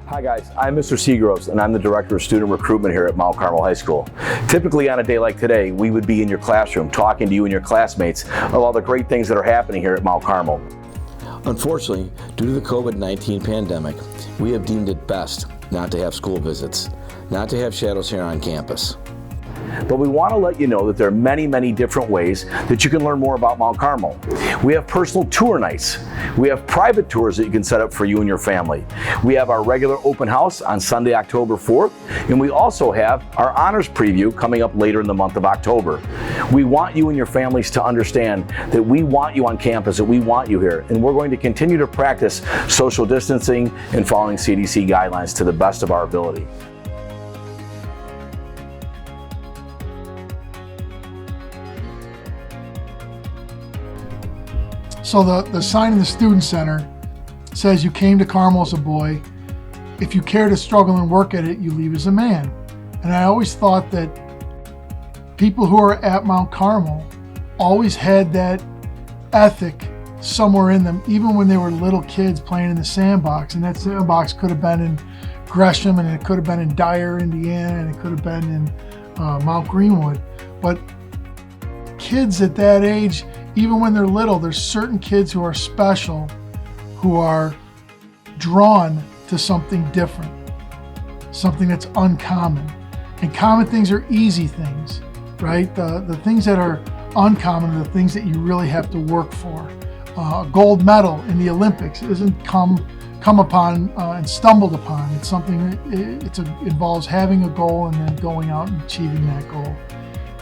Hi guys, I'm Mr. Seagroves and I'm the Director of Student Recruitment here at Mount Carmel High School. Typically on a day like today, we would be in your classroom talking to you and your classmates of all the great things that are happening here at Mount Carmel. Unfortunately, due to the COVID-19 pandemic, we have deemed it best not to have school visits, not to have shadows here on campus. But we want to let you know that there are many, many different ways that you can learn more about Mount Carmel. We have personal tour nights. We have private tours that you can set up for you and your family. We have our regular open house on Sunday, October 4th, and we also have our honors preview coming up later in the month of October. We want you and your families to understand that we want you on campus, that we want you here, and we're going to continue to practice social distancing and following CDC guidelines to the best of our ability. So the sign in the Student Center says, "You came to Carmel as a boy. If you care to struggle and work at it, you leave as a man." And I always thought that people who are at Mount Carmel always had that ethic somewhere in them, even when they were little kids playing in the sandbox. And that sandbox could have been in Gresham, and it could have been in Dyer, Indiana, and it could have been in Mount Greenwood. But kids at that age, even when they're little, there's certain kids who are special, who are drawn to something different, something that's uncommon. And common things are easy things, right? The things that are uncommon are the things that you really have to work for. A gold medal in the Olympics isn't come upon and stumbled upon. It's something that involves having a goal and then going out and achieving that goal.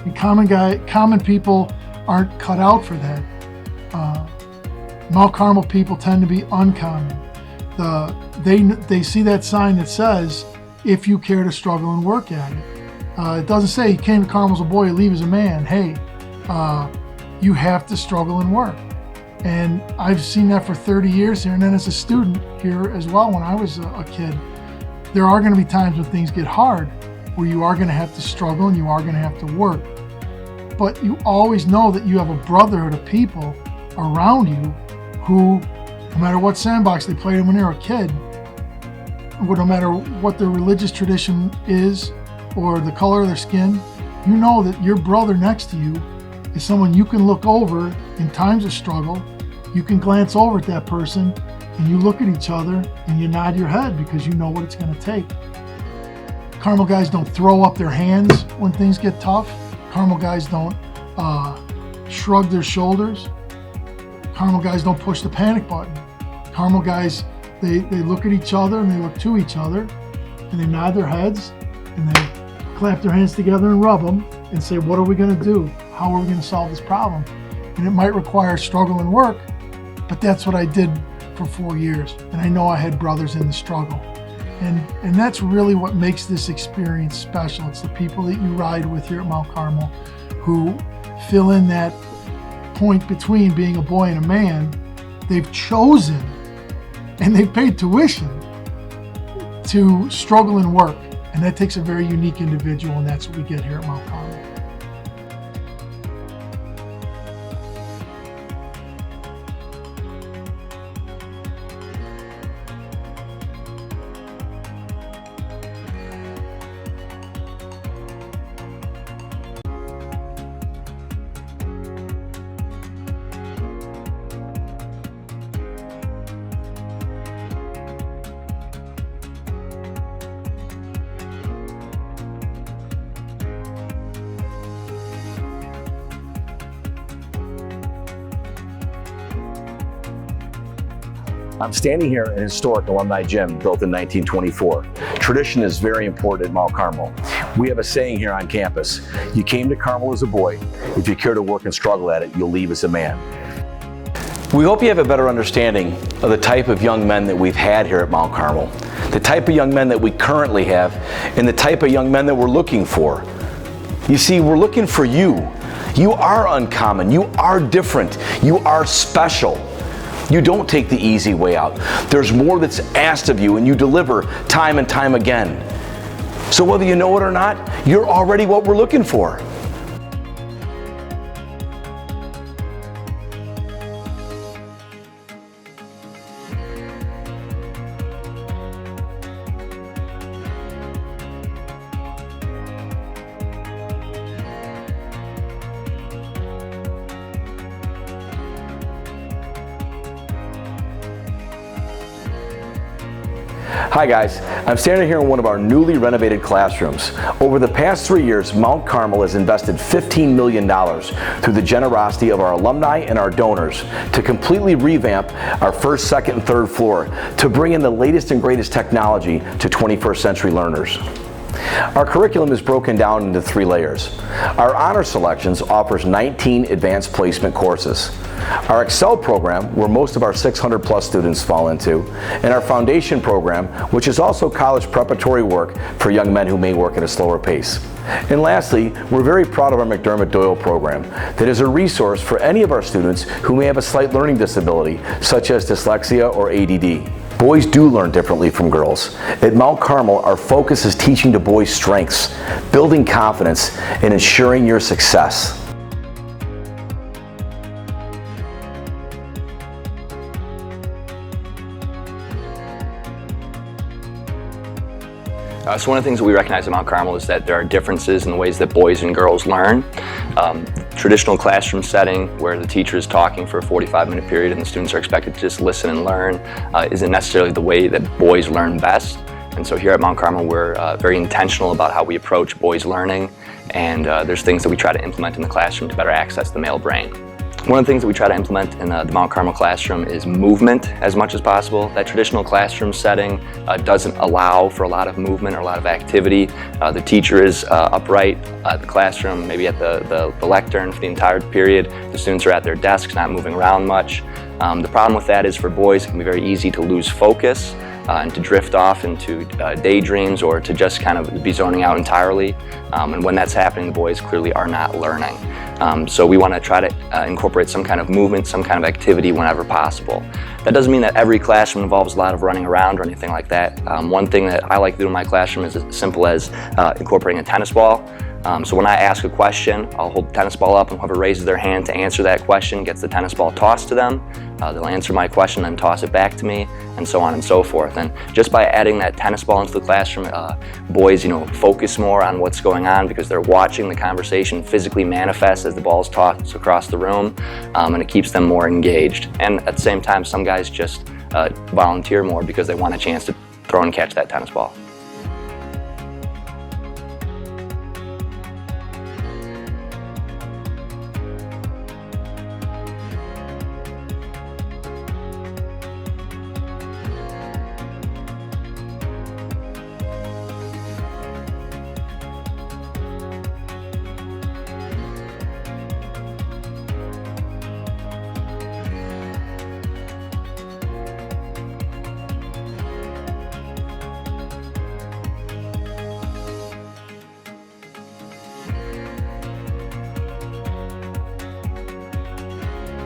And common people aren't cut out for that. Mount Carmel people tend to be uncommon. They see that sign that says, "If you care to struggle and work at it." It doesn't say, "You came to Carmel as a boy, you leave as a man." Hey, you have to struggle and work. And I've seen that for 30 years here, and then as a student here as well when I was a kid. There are going to be times when things get hard, where you are going to have to struggle and you are going to have to work. But you always know that you have a brotherhood of people around you who, no matter what sandbox they played in when they were a kid, no matter what their religious tradition is or the color of their skin, you know that your brother next to you is someone you can look over in times of struggle. You can glance over at that person and you look at each other and you nod your head because you know what it's going to take. Carmel guys don't throw up their hands when things get tough. Carmel guys don't shrug their shoulders. Carmel guys don't push the panic button. Carmel guys, they look at each other and they look to each other and they nod their heads and they clap their hands together and rub them and say, "What are we going to do? How are we going to solve this problem?" And it might require struggle and work, but that's what I did for 4 years. And I know I had brothers in the struggle. And that's really what makes this experience special. It's the people that you ride with here at Mount Carmel who fill in that point between being a boy and a man. They've chosen and they've paid tuition to struggle and work. And that takes a very unique individual, and that's what we get here at Mount Carmel. I'm standing here in a historic alumni gym built in 1924. Tradition is very important at Mount Carmel. We have a saying here on campus: "You came to Carmel as a boy. If you care to work and struggle at it, you'll leave as a man." We hope you have a better understanding of the type of young men that we've had here at Mount Carmel, the type of young men that we currently have, and the type of young men that we're looking for. You see, we're looking for you. You are uncommon. You are different. You are special. You don't take the easy way out. There's more that's asked of you, and you deliver time and time again. So whether you know it or not, you're already what we're looking for. Hi guys, I'm standing here in one of our newly renovated classrooms. Over the past 3 years, Mount Carmel has invested $15 million through the generosity of our alumni and our donors to completely revamp our first, second, and third floor to bring in the latest and greatest technology to 21st century learners. Our curriculum is broken down into 3 layers. Our Honor Selections offers 19 advanced placement courses. Our Excel program, where most of our 600 plus students fall into, and our Foundation program, which is also college preparatory work for young men who may work at a slower pace. And lastly, we're very proud of our McDermott Doyle program that is a resource for any of our students who may have a slight learning disability, such as dyslexia or ADD. Boys do learn differently from girls. At Mount Carmel, our focus is teaching the boys strengths, building confidence, and ensuring your success. So one of the things that we recognize at Mount Carmel is that there are differences in the ways that boys and girls learn. Traditional classroom setting where the teacher is talking for a 45-minute period and the students are expected to just listen and learn isn't necessarily the way that boys learn best. And so here at Mount Carmel we're very intentional about how we approach boys learning, and there's things that we try to implement in the classroom to better access the male brain. One of the things that we try to implement in the Mount Carmel classroom is movement as much as possible. That traditional classroom setting doesn't allow for a lot of movement or a lot of activity. The teacher is upright at the classroom, maybe at the lectern for the entire period. The students are at their desks, not moving around much. The problem with that is for boys it can be very easy to lose focus and to drift off into daydreams or to just kind of be zoning out entirely. And when that's happening, the boys clearly are not learning. So we want to try to incorporate some kind of movement, some kind of activity whenever possible. That doesn't mean that every classroom involves a lot of running around or anything like that. One thing that I like to do in my classroom is as simple as incorporating a tennis ball. So when I ask a question, I'll hold the tennis ball up and whoever raises their hand to answer that question gets the tennis ball tossed to them. They'll answer my question and toss it back to me, and so on and so forth. And just by adding that tennis ball into the classroom, boys, focus more on what's going on because they're watching the conversation physically manifest as the ball is tossed across the room, and it keeps them more engaged. And at the same time, some guys just volunteer more because they want a chance to throw and catch that tennis ball.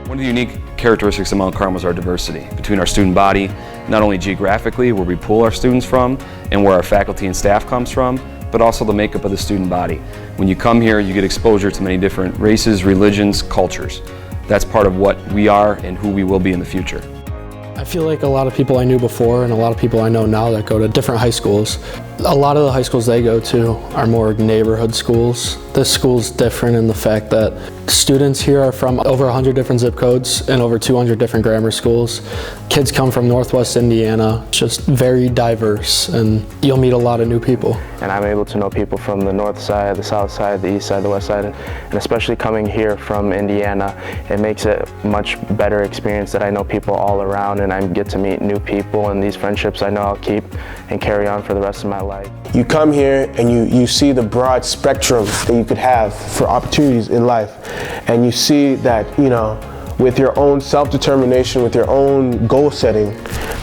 One of the unique characteristics of Mount Carmel is our diversity between our student body, not only geographically where we pull our students from and where our faculty and staff comes from, but also the makeup of the student body. When you come here, you get exposure to many different races, religions, cultures. That's part of what we are and who we will be in the future. I feel like a lot of people I knew before and a lot of people I know now that go to different high schools, a lot of the high schools they go to are more neighborhood schools. This school's different in the fact that students here are from over 100 different zip codes and over 200 different grammar schools. Kids come from Northwest Indiana, just very diverse, and you'll meet a lot of new people. And I'm able to know people from the north side, the south side, the east side, the west side, and especially coming here from Indiana, it makes it a much better experience that I know people all around and I get to meet new people, and these friendships I know I'll keep and carry on for the rest of my life. You come here and you see the broad spectrum that you could have for opportunities in life, and you see that, with your own self-determination, with your own goal setting,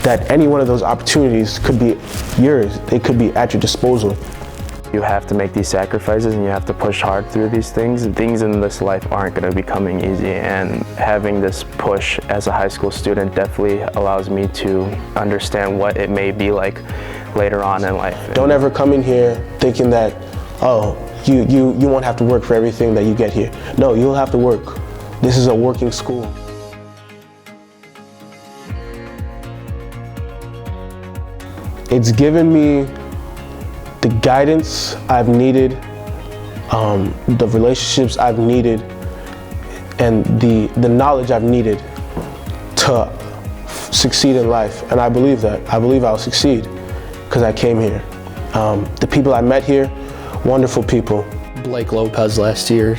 that any one of those opportunities could be yours. They could be at your disposal. You have to make these sacrifices and you have to push hard through these things. Things in this life aren't going to be coming easy, and having this push as a high school student definitely allows me to understand what it may be like later on in life. Don't ever come in here thinking that, you won't have to work for everything that you get here. No, you'll have to work. This is a working school. It's given me the guidance I've needed, the relationships I've needed, and the knowledge I've needed to succeed in life. And I believe that. I believe I'll succeed. because I came here. The people I met here, wonderful people. Blake Lopez last year,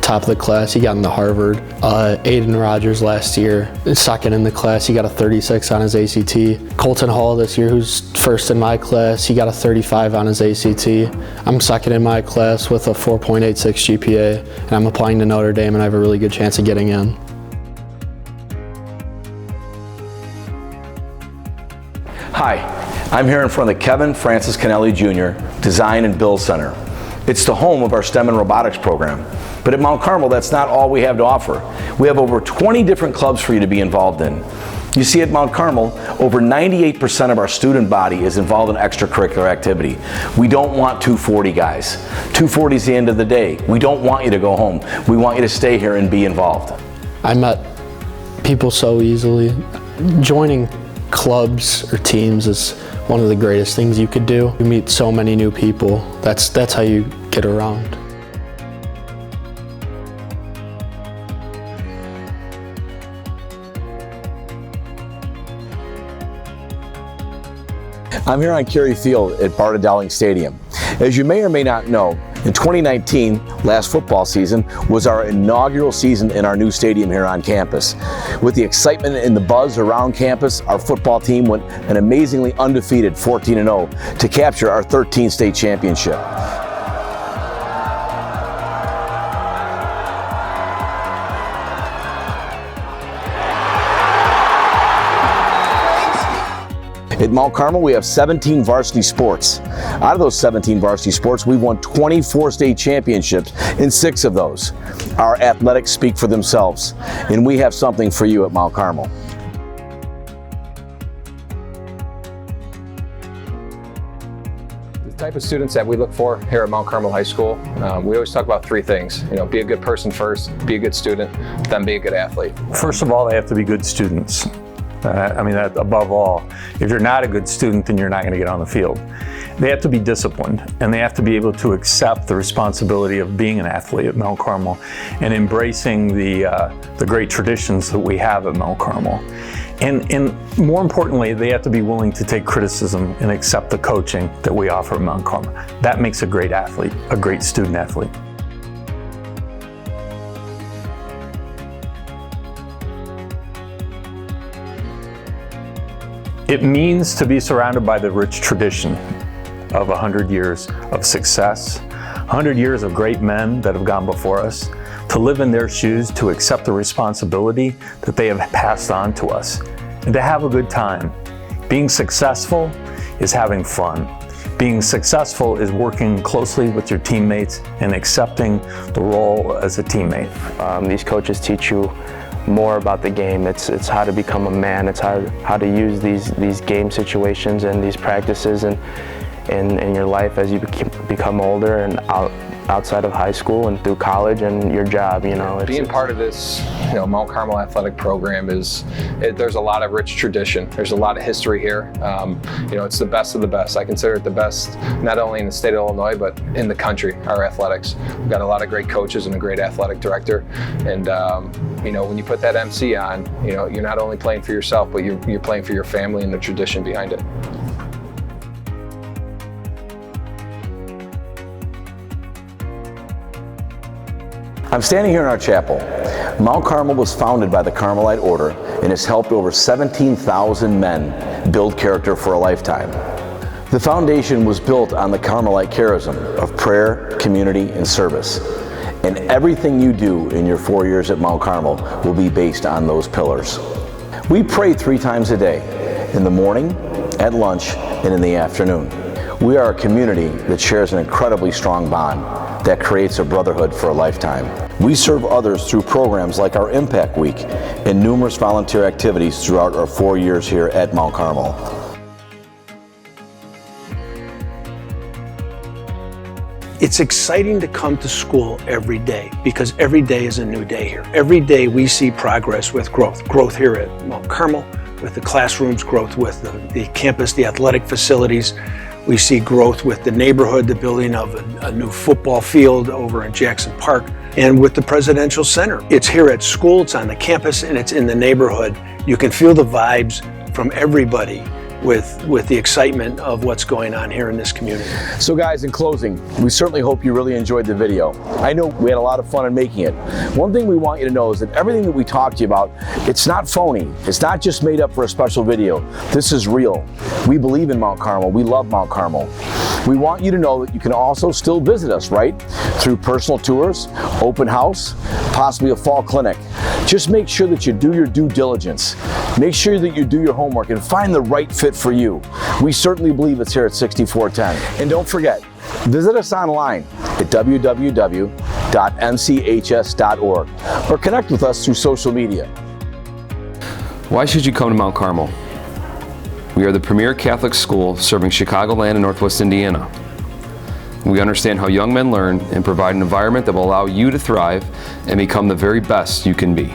top of the class, he got into Harvard. Aiden Rogers last year, second in the class, he got a 36 on his ACT. Colton Hall this year, who's first in my class, he got a 35 on his ACT. I'm second in my class with a 4.86 GPA, and I'm applying to Notre Dame, and I have a really good chance of getting in. Hi, I'm here in front of the Kevin Francis Kennelly Jr. Design and Build Center. It's the home of our STEM and robotics program. But at Mount Carmel, that's not all we have to offer. We have over 20 different clubs for you to be involved in. You see, at Mount Carmel, over 98% of our student body is involved in extracurricular activity. We don't want 240 guys. 240 is the end of the day. We don't want you to go home. We want you to stay here and be involved. I met people so easily. Joining clubs or teams is one of the greatest things you could do. You meet so many new people. That's how you get around. I'm here on Cary Field at Barta Dowling Stadium. As you may or may not know, in 2019, last football season, was our inaugural season in our new stadium here on campus. With the excitement and the buzz around campus, our football team went an amazingly undefeated 14-0 to capture our 13th state championship. At Mount Carmel, we have 17 varsity sports. Out of those 17 varsity sports, we've won 24 state championships in 6 of those. Our athletics speak for themselves, and we have something for you at Mount Carmel. The type of students that we look for here at Mount Carmel High School, we always talk about 3 things. Be a good person first, be a good student, then be a good athlete. First of all, they have to be good students. That above all. If you're not a good student, then you're not going to get on the field. They have to be disciplined, and they have to be able to accept the responsibility of being an athlete at Mount Carmel and embracing the great traditions that we have at Mount Carmel. And more importantly, they have to be willing to take criticism and accept the coaching that we offer at Mount Carmel. That makes a great athlete, a great student athlete. It means to be surrounded by the rich tradition of 100 years of success, 100 years of great men that have gone before us, to live in their shoes, to accept the responsibility that they have passed on to us, and to have a good time. Being successful is having fun. Being successful is working closely with your teammates and accepting the role as a teammate. These coaches teach you more about the game. It's how to become a man. It's how to use these game situations and these practices in your life as you become older and outside of high school and through college and your job. Being part of this, Mount Carmel athletic program there's a lot of rich tradition. There's a lot of history here. It's the best of the best. I consider it the best, not only in the state of Illinois, but in the country, our athletics. We've got a lot of great coaches and a great athletic director. And, when you put that MC on, you're not only playing for yourself, but you're playing for your family and the tradition behind it. I'm standing here in our chapel. Mount Carmel was founded by the Carmelite Order and has helped over 17,000 men build character for a lifetime. The foundation was built on the Carmelite charism of prayer, community, and service. And everything you do in your 4 years at Mount Carmel will be based on those pillars. We pray 3 times a day, in the morning, at lunch, and in the afternoon. We are a community that shares an incredibly strong bond that creates a brotherhood for a lifetime. We serve others through programs like our Impact Week and numerous volunteer activities throughout our 4 years here at Mount Carmel. It's exciting to come to school every day because every day is a new day here. Every day we see progress with growth. Growth here at Mount Carmel, with the classrooms, growth with the campus, the athletic facilities. We see growth with the neighborhood, the building of a new football field over in Jackson Park, and with the Presidential Center. It's here at school, it's on the campus, and it's in the neighborhood. You can feel the vibes from everybody with the excitement of what's going on here in this community. So guys, in closing, we certainly hope you really enjoyed the video. I know we had a lot of fun in making it. One thing we want you to know is that everything that we talked to you about, it's not phony. It's not just made up for a special video. This is real. We believe in Mount Carmel. We love Mount Carmel. We want you to know that you can also still visit us, right? Through personal tours, open house, possibly a fall clinic. Just make sure that you do your due diligence. Make sure that you do your homework and find the right fit for you. We certainly believe it's here at 6410. And don't forget, visit us online at www.mchs.org or connect with us through social media. Why should you come to Mount Carmel? We are the premier Catholic school serving Chicagoland and Northwest Indiana. We understand how young men learn and provide an environment that will allow you to thrive and become the very best you can be.